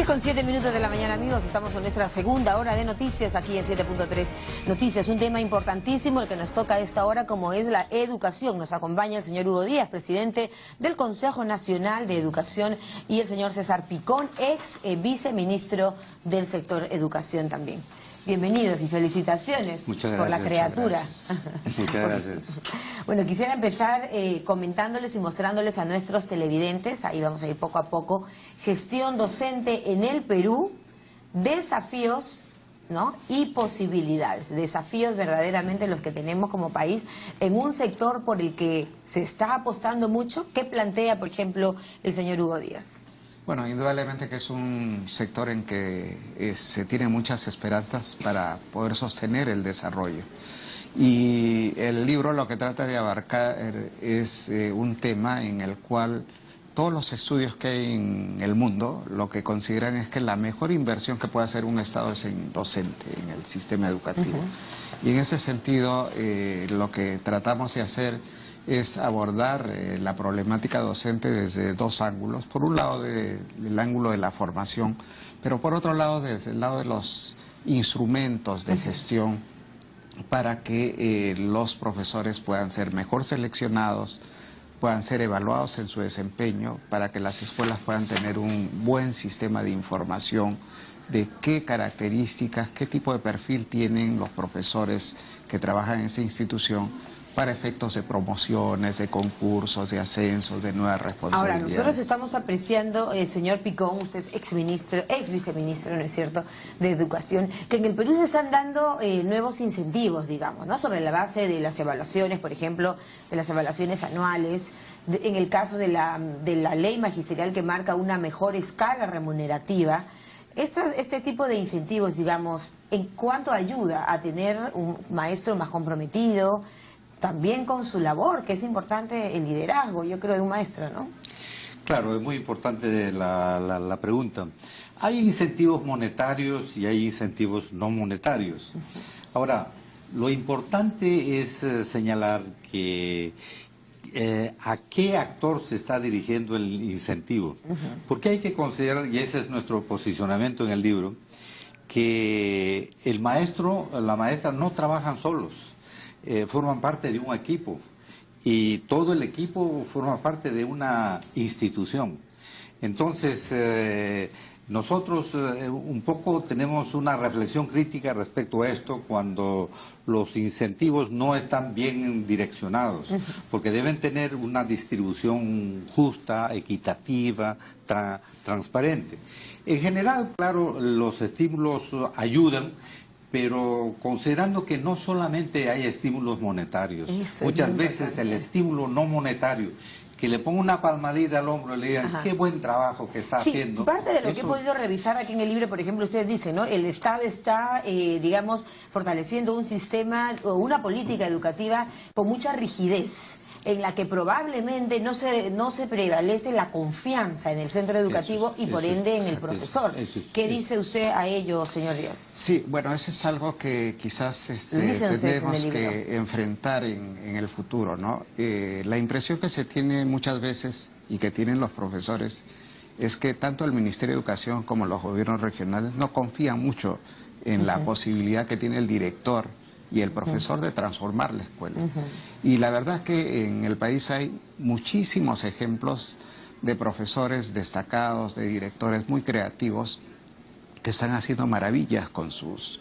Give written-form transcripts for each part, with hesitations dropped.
10:07 de la mañana, amigos. Estamos en nuestra segunda hora de noticias aquí en 7.3 Noticias. Un tema importantísimo el que nos toca a esta hora, como es la educación. Nos acompaña el señor Hugo Díaz, presidente del Consejo Nacional de Educación, y el señor César Picón, ex viceministro del sector educación también. Bienvenidos y felicitaciones por la criatura. Muchas gracias. Bueno, quisiera empezar comentándoles y mostrándoles a nuestros televidentes, ahí vamos a ir poco a poco, gestión docente en el Perú, desafíos, ¿no?, y posibilidades. Desafíos verdaderamente los que tenemos como país en un sector por el que se está apostando mucho. ¿Qué plantea, por ejemplo, el señor Hugo Díaz? Bueno, indudablemente que es un sector en que se tienen muchas esperanzas para poder sostener el desarrollo. Y el libro lo que trata de abarcar es un tema en el cual todos los estudios que hay en el mundo lo que consideran es que la mejor inversión que puede hacer un Estado es en docente, en el sistema educativo. Y en ese sentido lo que tratamos de hacer es abordar la problemática docente desde dos ángulos. Por un lado, el ángulo de la formación, pero por otro lado, desde el lado de los instrumentos de gestión para que los profesores puedan ser mejor seleccionados, puedan ser evaluados en su desempeño, para que las escuelas puedan tener un buen sistema de información de qué características, qué tipo de perfil tienen los profesores que trabajan en esa institución, para efectos de promociones, de concursos, de ascensos, de nuevas responsabilidades. Ahora, nosotros estamos apreciando, señor Picón, usted es ex viceministro, ¿no es cierto?, de Educación, que en el Perú se están dando nuevos incentivos, digamos, ¿no?, sobre la base de las evaluaciones, por ejemplo, de las evaluaciones anuales, en el caso de la ley magisterial que marca una mejor escala remunerativa. Este tipo de incentivos, digamos, ¿en cuánto ayuda a tener un maestro más comprometido, también con su labor, que es importante el liderazgo, yo creo, de un maestro, ¿no? Claro, es muy importante la pregunta. Hay incentivos monetarios y hay incentivos no monetarios. Ahora, lo importante es señalar que a qué actor se está dirigiendo el incentivo. Porque hay que considerar, y ese es nuestro posicionamiento en el libro, que el maestro, la maestra no trabajan solos. Forman parte de un equipo y todo el equipo forma parte de una institución. Entonces, nosotros un poco tenemos una reflexión crítica respecto a esto cuando los incentivos no están bien direccionados, porque deben tener una distribución justa, equitativa, transparente. En general, claro, los estímulos ayudan, pero considerando que no solamente hay estímulos monetarios, muchas veces el estímulo no monetario, que le ponga una palmadita al hombro y le digan qué buen trabajo que está haciendo. Parte de lo que he podido revisar aquí en el libro, por ejemplo, ustedes dicen, ¿no?, el Estado está, digamos, fortaleciendo un sistema o una política educativa con mucha rigidez, en la que probablemente no se prevalece la confianza en el centro educativo y por ende en el profesor. ¿Qué dice usted a ello, señor Díaz? Sí, bueno, eso es algo que quizás tendremos que enfrentar en el futuro, ¿no? La impresión que se tiene muchas veces y que tienen los profesores es que tanto el Ministerio de Educación como los gobiernos regionales no confían mucho en la posibilidad que tiene el director y el profesor de transformar la escuela. Y la verdad es que en el país hay muchísimos ejemplos de profesores destacados, de directores muy creativos que están haciendo maravillas con sus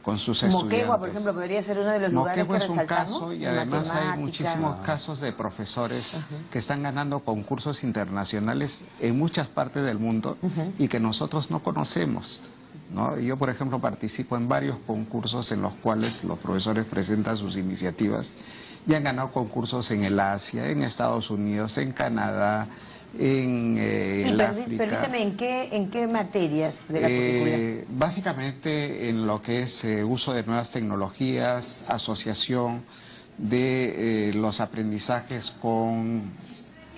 estudiantes. Moquegua, por ejemplo, podría ser uno de los lugares que resaltamos. Moquegua es un caso, y además hay muchísimos casos de profesores que están ganando concursos internacionales en muchas partes del mundo y que nosotros no conocemos, ¿no? Yo, por ejemplo, participo en varios concursos en los cuales los profesores presentan sus iniciativas y han ganado concursos en el Asia, en Estados Unidos, en Canadá, en el África. Permíteme, ¿en qué materias de la currícula? Básicamente en lo que es uso de nuevas tecnologías, asociación de los aprendizajes con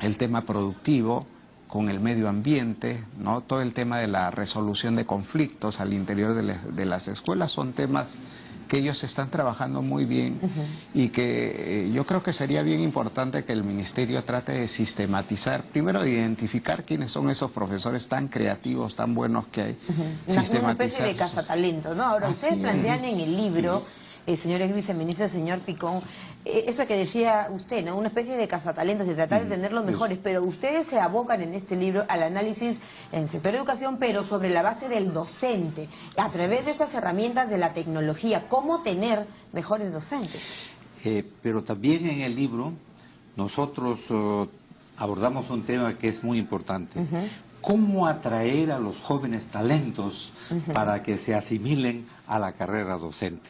el tema productivo, con el medio ambiente, ¿no? Todo el tema de la resolución de conflictos al interior de las escuelas son temas que ellos están trabajando muy bien y que yo creo que sería bien importante que el ministerio trate de sistematizar, primero de identificar quiénes son esos profesores tan creativos, tan buenos que hay. Una especie de cazatalentos, ¿no? Ahora, ustedes plantean en el libro, señor ex viceministro, señor Picón, eso que decía usted, ¿no? Una especie de cazatalentos, de tratar de tener los mejores, pero ustedes se abocan en este libro al análisis en el sector de educación, pero sobre la base del docente, a través de estas herramientas de la tecnología, cómo tener mejores docentes. Pero también en el libro nosotros abordamos un tema que es muy importante. ¿Cómo atraer a los jóvenes talentos para que se asimilen a la carrera docente?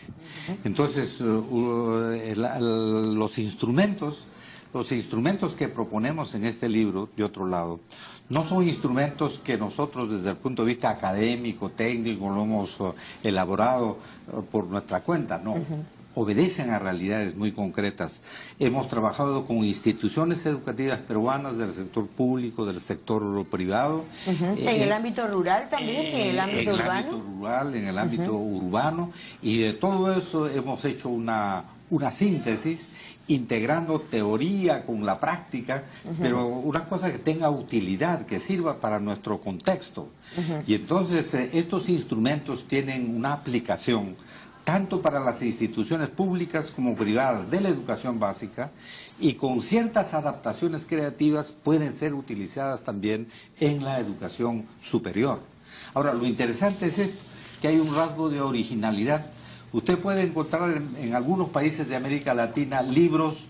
Entonces, los instrumentos que proponemos en este libro, de otro lado, no son instrumentos que nosotros desde el punto de vista académico, técnico, lo hemos elaborado por nuestra cuenta, no. Obedecen a realidades muy concretas. Hemos trabajado con instituciones educativas peruanas del sector público, del sector privado. ¿En el ámbito rural también? ¿En el ámbito urbano? En el ámbito rural, en el ámbito urbano. Y de todo eso hemos hecho una síntesis, integrando teoría con la práctica, pero una cosa que tenga utilidad, que sirva para nuestro contexto. Y entonces estos instrumentos tienen una aplicación tanto para las instituciones públicas como privadas de la educación básica, y con ciertas adaptaciones creativas pueden ser utilizadas también en la educación superior. Ahora, lo interesante es esto, que hay un rasgo de originalidad. Usted puede encontrar en algunos países de América Latina libros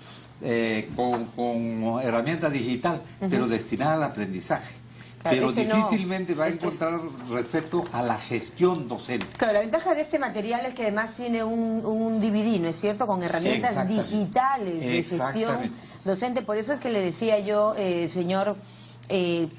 con herramienta digital, pero destinada al aprendizaje. Claro, pero difícilmente va a encontrar respecto a la gestión docente. Claro, la ventaja de este material es que además tiene un DVD, ¿no es cierto?, con herramientas digitales de gestión docente. Por eso es que le decía yo, señor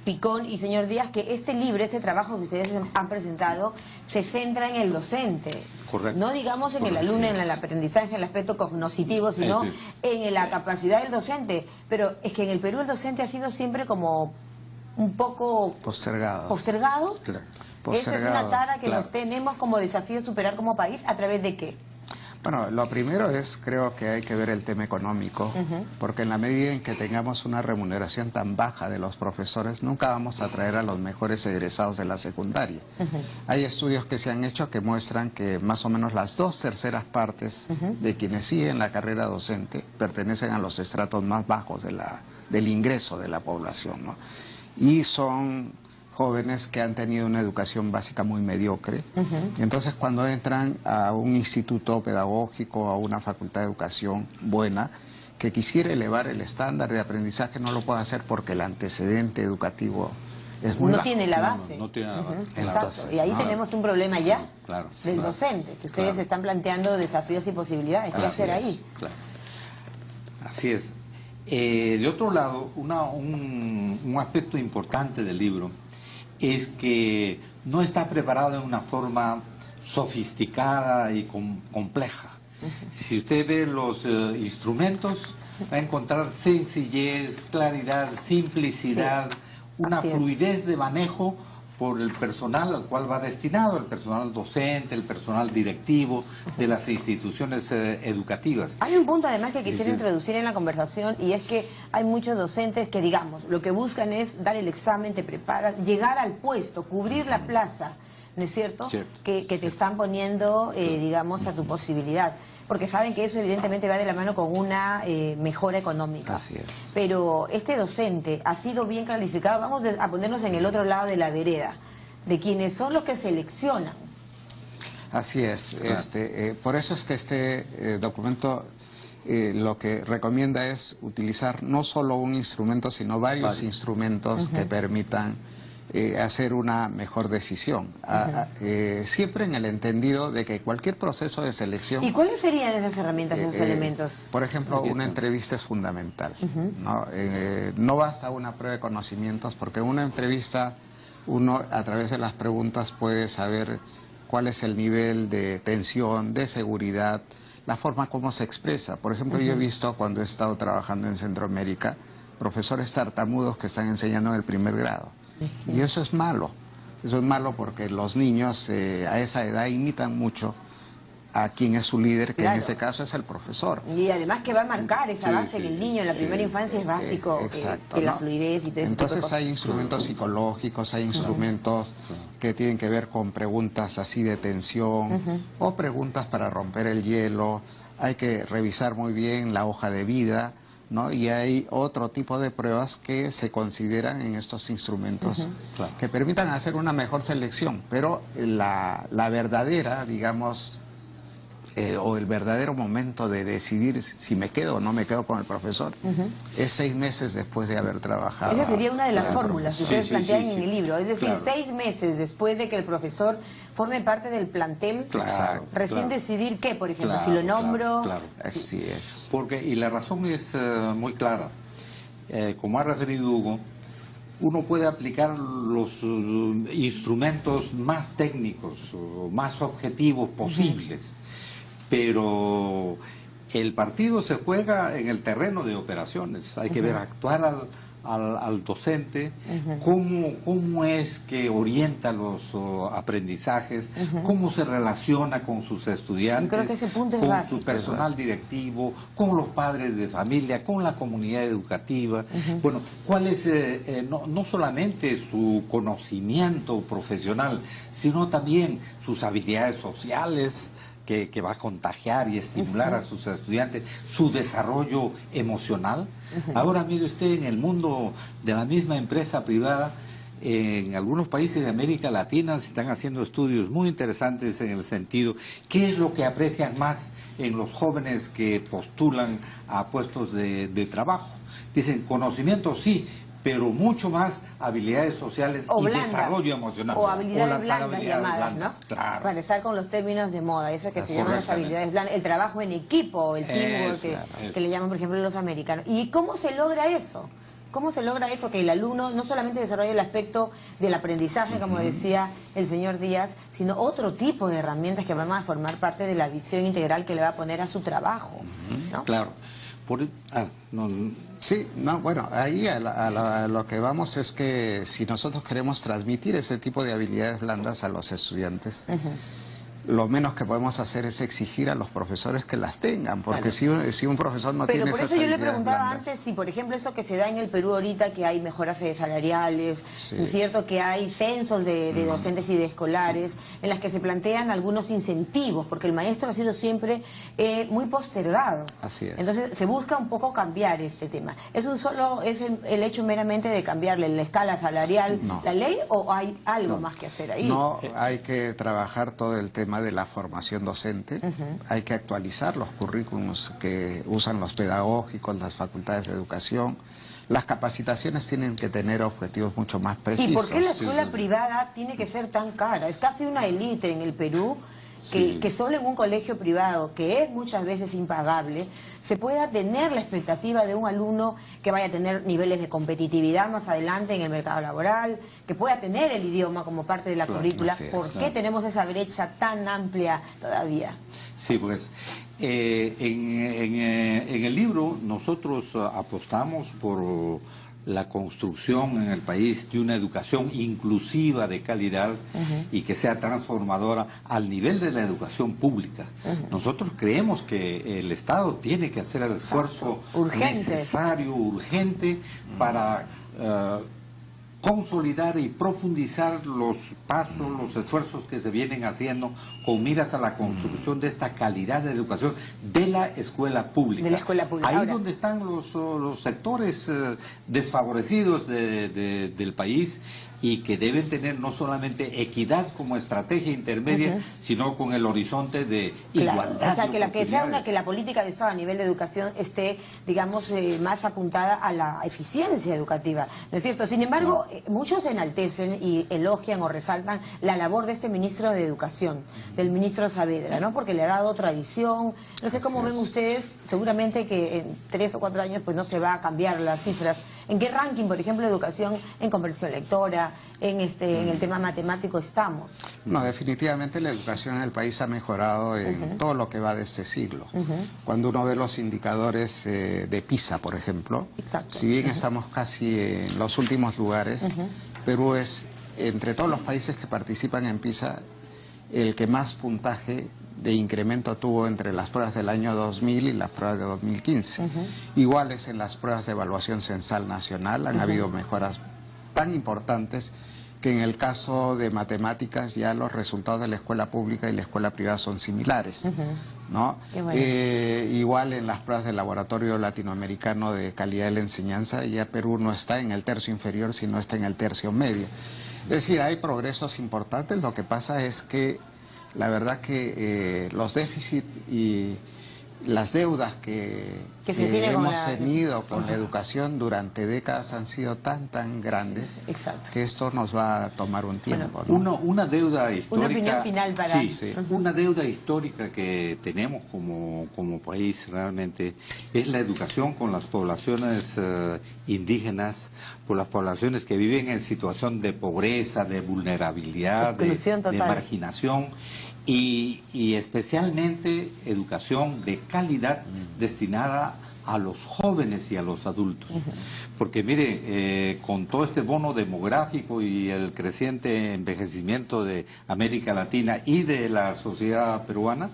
Picón y señor Díaz, que este libro, este trabajo que ustedes han presentado, se centra en el docente. Correcto. No digamos en el alumno, en el aprendizaje, en el aspecto cognoscitivo, sino en la capacidad del docente. Pero es que en el Perú el docente ha sido siempre como un poco postergado. Claro. Esa es una tara que nos tenemos como desafío superar como país. ¿A través de qué? Bueno, lo primero es, creo que hay que ver el tema económico, porque en la medida en que tengamos una remuneración tan baja de los profesores, nunca vamos a atraer a los mejores egresados de la secundaria. Hay estudios que se han hecho que muestran que más o menos las 2/3 partes de quienes siguen la carrera docente pertenecen a los estratos más bajos del ingreso de la población, ¿no? Y son jóvenes que han tenido una educación básica muy mediocre. Y entonces cuando entran a un instituto pedagógico, a una facultad de educación buena, que quisiera elevar el estándar de aprendizaje, no lo puede hacer porque el antecedente educativo es muy bajo. Tiene la base. No tiene la base. Exacto. Y ahí tenemos un problema ya del docente, que ustedes están planteando desafíos y posibilidades. ¿Qué hacer ahí? Claro. Así es. De otro lado, un aspecto importante del libro es que no está preparado de una forma sofisticada y compleja. Si usted ve los instrumentos, va a encontrar sencillez, claridad, simplicidad, una fluidez de manejo por el personal al cual va destinado, el personal docente, el personal directivo de las instituciones educativas. Hay un punto además que quisiera introducir en la conversación, y es que hay muchos docentes que, digamos, lo que buscan es dar el examen, te preparan, llegar al puesto, cubrir la plaza, ¿no es cierto? Que te están poniendo, digamos, a tu posibilidad. Porque saben que eso evidentemente va de la mano con una mejora económica. Así es. Pero este docente ha sido bien calificado. Vamos a ponernos en el otro lado de la vereda, de quienes son los que seleccionan. Así es. Por eso es que este documento lo que recomienda es utilizar no solo un instrumento, sino varios instrumentos que permitan hacer una mejor decisión. Siempre en el entendido de que cualquier proceso de selección... ¿Y cuáles serían esas herramientas, esos elementos? Por ejemplo, una entrevista es fundamental. No basta una prueba de conocimientos, porque en una entrevista uno a través de las preguntas puede saber cuál es el nivel de tensión, de seguridad, la forma como se expresa. Por ejemplo, yo he visto cuando he estado trabajando en Centroamérica, profesores tartamudos que están enseñando en el primer grado. Y eso es malo porque los niños a esa edad imitan mucho a quien es su líder, que Claro. en este caso es el profesor. Y además que va a marcar esa base en el niño, en la primera infancia es básico, Exacto, que la ¿no? fluidez y todo ese tipo de Entonces cosas. hay instrumentos psicológicos, hay instrumentos que tienen que ver con preguntas así de tensión o preguntas para romper el hielo. Hay que revisar muy bien la hoja de vida, ¿no? Y hay otro tipo de pruebas que se consideran en estos instrumentos Claro. que permitan hacer una mejor selección, pero la verdadera, digamos, o el verdadero momento de decidir si me quedo o no me quedo con el profesor es 6 meses después de haber trabajado. Esa sería una de las Claro. fórmulas que Sí, ustedes sí, plantean sí, en sí. el libro. Es decir, Claro. 6 meses después de que el profesor forme parte del plantel, Claro, recién claro. decidir qué, por ejemplo, Claro, si lo claro, nombro. claro. Así es. Porque, y la razón es muy clara. Como ha referido Hugo, uno puede aplicar los instrumentos más técnicos, o más objetivos posibles, pero el partido se juega en el terreno de operaciones. Hay que ver actuar al docente, cómo es que orienta los aprendizajes, cómo se relaciona con sus estudiantes, Yo creo que ese punto es con básico. su personal directivo, con los padres de familia, con la comunidad educativa. Bueno, cuál es no solamente su conocimiento profesional, sino también sus habilidades sociales, que va a contagiar y estimular a sus estudiantes, su desarrollo emocional. Ahora mire usted, en el mundo de la misma empresa privada, en algunos países de América Latina se están haciendo estudios muy interesantes en el sentido, ¿qué es lo que aprecian más en los jóvenes que postulan a puestos de trabajo? Dicen, conocimiento sí, pero mucho más habilidades sociales O y blandas, desarrollo emocional. o habilidades las blandas habilidades llamadas, blandas, ¿no? claro. Para estar con los términos de moda, eso que se llaman las Correctamente. habilidades blandas, el trabajo en equipo, el teamwork, Eso, que le llaman, por ejemplo, los americanos. ¿Y cómo se logra eso? ¿Cómo se logra eso? Que el alumno no solamente desarrolle el aspecto del aprendizaje, como decía el señor Díaz, sino otro tipo de herramientas que van a formar parte de la visión integral que le va a poner a su trabajo, ¿no? Claro. Sí, no, bueno, ahí a lo que vamos es que si nosotros queremos transmitir ese tipo de habilidades blandas a los estudiantes, lo menos que podemos hacer es exigir a los profesores que las tengan, porque si un profesor no Pero tiene por esas eso yo le habilidades preguntaba blandas, antes si, por ejemplo, esto que se da en el Perú ahorita, que hay mejoras salariales, Sí. ¿no es cierto? Que hay censos de docentes y de escolares, en las que se plantean algunos incentivos, porque el maestro ha sido siempre muy postergado. Así es. Entonces se busca un poco cambiar este tema. ¿Es el hecho meramente de cambiarle la escala salarial, No. la ley, o hay algo más que hacer ahí? no hay que trabajar todo el tema de la formación docente, hay que actualizar los currículums que usan los pedagógicos, las facultades de educación. Las capacitaciones tienen que tener objetivos mucho más precisos. ¿Y por qué la escuela privada tiene que ser tan cara? Es casi una élite en el Perú que solo en un colegio privado, que es muchas veces impagable, se pueda tener la expectativa de un alumno que vaya a tener niveles de competitividad más adelante en el mercado laboral, que pueda tener el idioma como parte de la currícula. así es. ¿Por qué tenemos esa brecha tan amplia todavía? Sí, pues en el libro nosotros apostamos por la construcción en el país de una educación inclusiva de calidad y que sea transformadora al nivel de la educación pública. Nosotros creemos que el Estado tiene que hacer el esfuerzo Urgente. necesario, urgente, para consolidar y profundizar los pasos, los esfuerzos que se vienen haciendo con miras a la construcción de esta calidad de educación de la escuela pública. De la escuela pública. Ahí Ahora, donde están los sectores desfavorecidos del país y que deben tener no solamente equidad como estrategia intermedia, sino con el horizonte de claro, igualdad. o sea, de oportunidades. que la política de Estado a nivel de educación esté, digamos, más apuntada a la eficiencia educativa, ¿no es cierto? Sin embargo, muchos enaltecen y elogian o resaltan la labor de este ministro de Educación, del ministro Saavedra, ¿no? Porque le ha dado otra visión. No sé cómo ven ustedes, seguramente que en 3 o 4 años pues no se va a cambiar las cifras. ¿En qué ranking, por ejemplo, de educación en comprensión lectora, en el tema matemático estamos? No, definitivamente la educación en el país ha mejorado en todo lo que va de este siglo. Cuando uno ve los indicadores de PISA, por ejemplo, Exacto. si bien estamos casi en los últimos lugares, Perú es, entre todos los países que participan en PISA, el que más puntaje de incremento tuvo entre las pruebas del año 2000 y las pruebas de 2015. Iguales en las pruebas de evaluación censal nacional, han habido mejoras tan importantes que en el caso de matemáticas ya los resultados de la escuela pública y la escuela privada son similares, ¿no? Bueno. Igual en las pruebas del Laboratorio Latinoamericano de Calidad de la Enseñanza, ya Perú no está en el tercio inferior, sino está en el tercio medio. Es decir, hay progresos importantes, lo que pasa es que la verdad que los déficits y las deudas que hemos tenido con la educación durante décadas han sido tan grandes. Exacto. Que esto nos va a tomar un tiempo. Bueno, ¿no? Una deuda histórica. Una opinión final para... Sí, una deuda histórica que tenemos como país realmente es la educación con las poblaciones indígenas, por las poblaciones que viven en situación de pobreza, de vulnerabilidad, de marginación. Y especialmente educación de calidad destinada a los jóvenes y a los adultos. Porque mire, con todo este bono demográfico y el creciente envejecimiento de América Latina y de la sociedad peruana,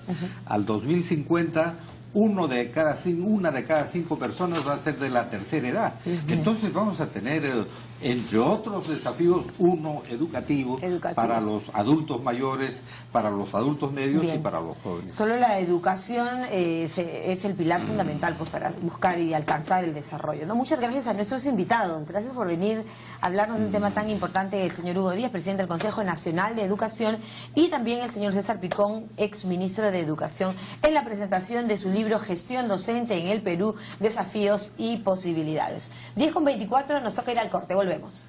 al 2050 una de cada 5 personas va a ser de la tercera edad. Entonces vamos a tener, entre otros desafíos, uno educativo para los adultos mayores, para los adultos medios y para los jóvenes. Solo la educación es el pilar fundamental pues, para buscar y alcanzar el desarrollo, ¿no? Muchas gracias a nuestros invitados. Gracias por venir a hablarnos de un tema tan importante, el señor Hugo Díaz, presidente del Consejo Nacional de Educación, y también el señor César Picón, ex ministro de Educación, en la presentación de su libro Gestión Docente en el Perú, Desafíos y Posibilidades. 10:24, nos toca ir al corte, volvemos.